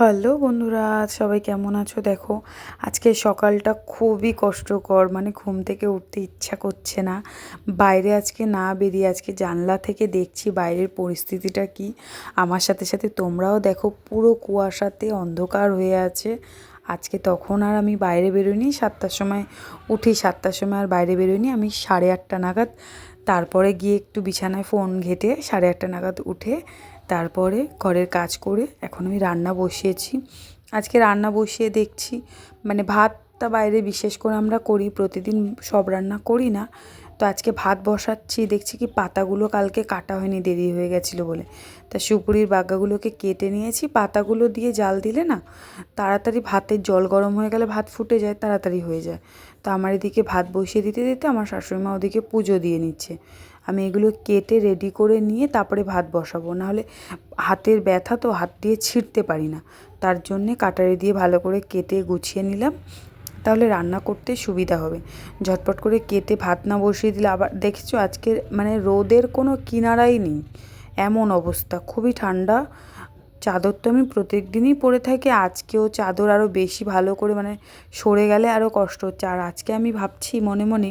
Hello বন্ধুরা, সবাই কেমন আছো? দেখো, আজকে সকালটা খুবই কষ্টকর, মানে ঘুম থেকে উঠতে ইচ্ছা করছে না। বাইরে আজকে না বেরিয়ে আজকে জানলা থেকে দেখছি বাইরের পরিস্থিতিটা কি। আমার সাথে সাথে তোমরাও দেখো, পুরো কুয়াশাতে অন্ধকার হয়ে আছে। আজকে তখন আর আমি বাইরে বেরোইনি, 7টার সময় উঠি, 7টার সময় আর বাইরে বেরোইনি। আমি 8:30 নাগাদ তারপরে গিয়ে একটু বিছানায় ফোন ঘেঁটে 8:30 নাগাদ উঠে তারপরে ঘরের কাজ করে এখন আমি রান্না বসিয়েছি। আজকে রান্না বসিয়ে দেখছি, মানে ভাতটা বাইরে বিশেষ করে আমরা করি, প্রতিদিন সব রান্না করি না। তো আজকে ভাত বসাচ্ছি, দেখছি কি পাতাগুলো কালকে কাটা হয়নি, দেরি হয়ে গেছিলো বলে। তা সুপুরির বাগাগুলোকে কেটে নিয়েছি। পাতাগুলো দিয়ে জাল দিলে না তাড়াতাড়ি ভাতের জল গরম হয়ে গেলে ভাত ফুটে যায়, তাড়াতাড়ি হয়ে যায়। তো আমার এদিকে ভাত বসিয়ে দিতে দিতে আমার শাশুড়িমা ওদিকে পুজো দিয়ে নিচ্ছে। আমি এগুলো কেটে রেডি করে নিয়ে তারপরে ভাত বসাবো, নাহলে হাতের ব্যথা তো, হাত দিয়ে ছিঁড়তে পারি না। তার জন্যে কাটারি দিয়ে ভালো করে কেটে গুছিয়ে নিলাম, তাহলে রান্না করতে সুবিধা হবে। ঝটপট করে কেটে ভাত না বসিয়ে দিলে আবার দেখছো আজকে মানে রোদের কোনো কিনারাই নেই, এমন অবস্থা, খুবই ঠান্ডা। চাদর তো আমি প্রত্যেক দিনই পরে থাকি, আজকেও চাদর আরও বেশি ভালো করে মানে সরে গেলে আরও কষ্ট হচ্ছে। আর আজকে আমি ভাবছি মনে মনে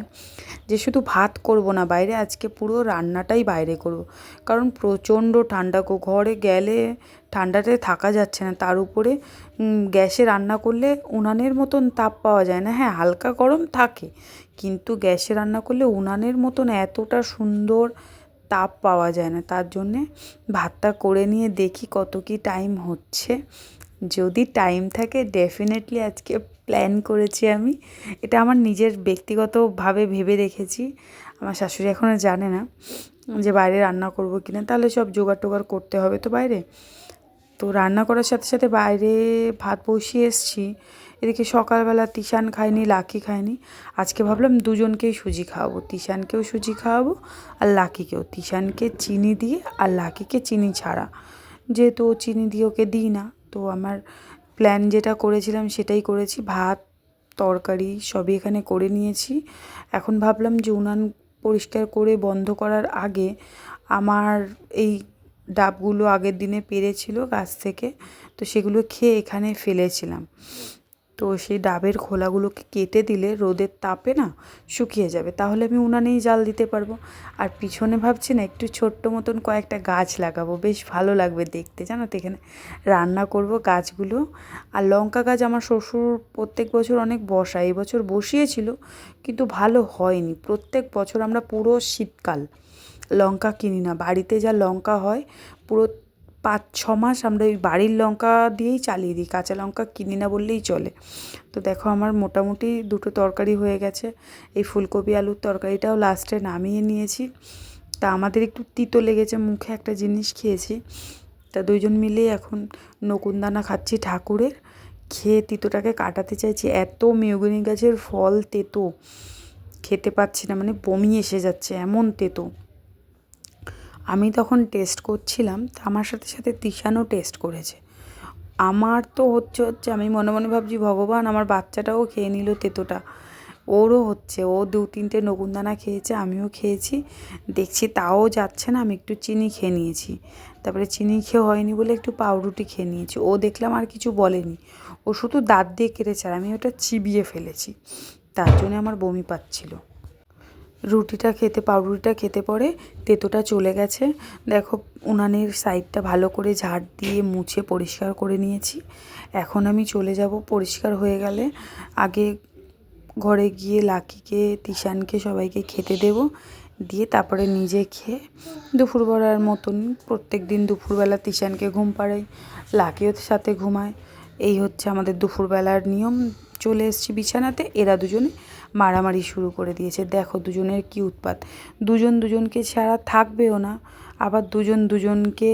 যে শুধু ভাত করব না বাইরে, আজকে পুরো রান্নাটাই বাইরে করব, কারণ প্রচণ্ড ঠান্ডা গো, ঘরে গেলে ঠান্ডাতে থাকা যাচ্ছে না। তার উপরে গ্যাসে রান্না করলে উনানের মতন তাপ পাওয়া যায় না। হ্যাঁ, হালকা গরম থাকে, কিন্তু গ্যাসে রান্না করলে উনানের মতন এতটা সুন্দর তাপ পাওয়া যায় না। তার জন্যে ভাতটা করে নিয়ে দেখি কত কি টাইম হচ্ছে। যদি টাইম থাকে ডেফিনেটলি আজকে প্ল্যান করেছি আমি, এটা আমার নিজের ব্যক্তিগতভাবে ভেবে রেখেছি। আমার শাশুড়ি এখনও জানে না যে বাইরে রান্না করব কি না, তাহলে সব জোগাড় টোগাড় করতে হবে তো বাইরে। তো রান্না করার সাথে সাথে বাইরে ভাত বসিয়ে এসেছি। এদিকে সকালবেলা তিশান খায়নি, লাকি খায়নি। আজকে ভাবলাম দুজনকেই সুজি খাওয়াবো, তিশানকেও সুজি খাওয়াবো আর লাকিকেও। তিশানকে চিনি দিয়ে আর লাকিকে চিনি ছাড়া, যেহেতু ও চিনি দিয়ে ওকে দিই না। তো আমার প্ল্যান যেটা করেছিলাম সেটাই করেছি, ভাত তরকারি সবই এখানে করে নিয়েছি। এখন ভাবলাম যে উনান পরিষ্কার করে বন্ধ করার আগে আমার এই ডাবগুলো আগের দিনে পেড়েছিল গাছ থেকে, তো সেগুলো খেয়ে এখানে ফেলেছিলাম। তো সেই ডাবের খোলাগুলোকে কেটে দিলে রোদের তাপে না শুকিয়ে যাবে, তাহলে আমি উনানেই জাল দিতে পারবো। আর পিছনে ভাবছি না একটু ছোট্ট মতন কয়েকটা গাছ লাগাবো, বেশ ভালো লাগবে দেখতে, জানো তো। এখানে রান্না করব গাছগুলো। আর লঙ্কা গাছ আমার শ্বশুর প্রত্যেক বছর অনেক বসায়, এবছর বসিয়েছিল কিন্তু ভালো হয়নি। প্রত্যেক বছর আমরা পুরো শীতকাল লঙ্কা কিনি না, বাড়িতে যা লঙ্কা হয় পুরো 5-6 মাস আমরা ওই বাড়ির লঙ্কা দিয়েই চালিয়ে দিই, কাঁচা লঙ্কা কিনি না বললেই চলে। তো দেখো আমার মোটামুটি 2টো তরকারি হয়ে গেছে। এই ফুলকপি আলুর তরকারিটাও লাস্টে নামিয়ে নিয়েছি। তা আমাদের একটু তিতো লেগেছে, মুখে একটা জিনিস খেয়েছি, তা দুইজন মিলেই এখন নকুনদানা খাচ্ছি ঠাকুরের। খেয়ে তিতোটাকে কাটাতে চাইছি, এত মেহগনি গাছের ফল তেতো, খেতে পাচ্ছি না, মানে বমি এসে যাচ্ছে, এমন তেতো। আমি তখন টেস্ট করছিলাম, তা আমার সাথে সাথে তিশানও টেস্ট করেছে। আমার তো হচ্ছে আমি মনে মনে ভাবছি ভগবান আমার বাচ্চাটাও খেয়ে নিল তেতোটা, ওরও হচ্ছে। ও 2-3টে নকুনদানা খেয়েছে, আমিও খেয়েছি, দেখছি তাও যাচ্ছে না। আমি একটু চিনি খেয়ে নিয়েছি, তারপরে চিনি খেয়ে হয়নি বলে একটু পাউরুটি খেয়ে নিয়েছি। ও দেখলাম আর কিছু বলেনি, ও শুধু দাঁত দিয়ে কেটেছে, আর আমি ওটা চিবিয়ে ফেলেছি, তার জন্য আমার বমি পাচ্ছিল। রুটিটা খেতে, পাউরুটিটা খেতে পরে তেতোটা চলে গেছে। দেখো উনানের সাইডটা ভালো করে ঝাড় দিয়ে মুছে পরিষ্কার করে নিয়েছি। এখন আমি চলে যাব, পরিষ্কার হয়ে গেলে আগে ঘরে গিয়ে লাকিকে, তিশানকে সবাইকে খেতে দেব, দিয়ে তারপরে নিজে খেয়ে দুপুরবেলার মতন, প্রত্যেক দিন দুপুরবেলা তিশানকে ঘুম পাড়াই, লাকিও সাথে ঘুমায়। এই হচ্ছে আমাদের দুপুরবেলার নিয়ম। চলে এসেছি বিছানাতে, এরা দুজনে মারামারি শুরু করে দিয়েছে। দেখো দুজনের কি উৎপাত, দুজন দুজনকে ছাড়া থাকবেও না, আবার দুজন দুজনকে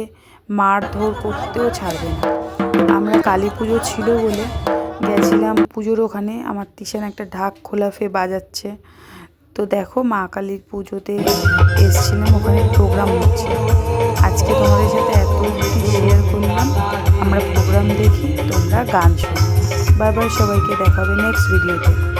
মারধর করতেও ছাড়বে না। আমরা কালী পুজো ছিল বলে গেছিলাম পুজোর ওখানে, আমার তিশান একটা ঢাক খোলাফে বাজাচ্ছে। তো দেখো মা কালীর পুজোতে এসেছিলাম, ওখানে প্রোগ্রাম হচ্ছে। আজকে তোমাদের সাথে এত শেয়ার করলাম, আমরা প্রোগ্রাম দেখি, তোমরা গান শোনো। বাই বাই, সবাইকে দেখাবে নেক্সট ভিডিওতে।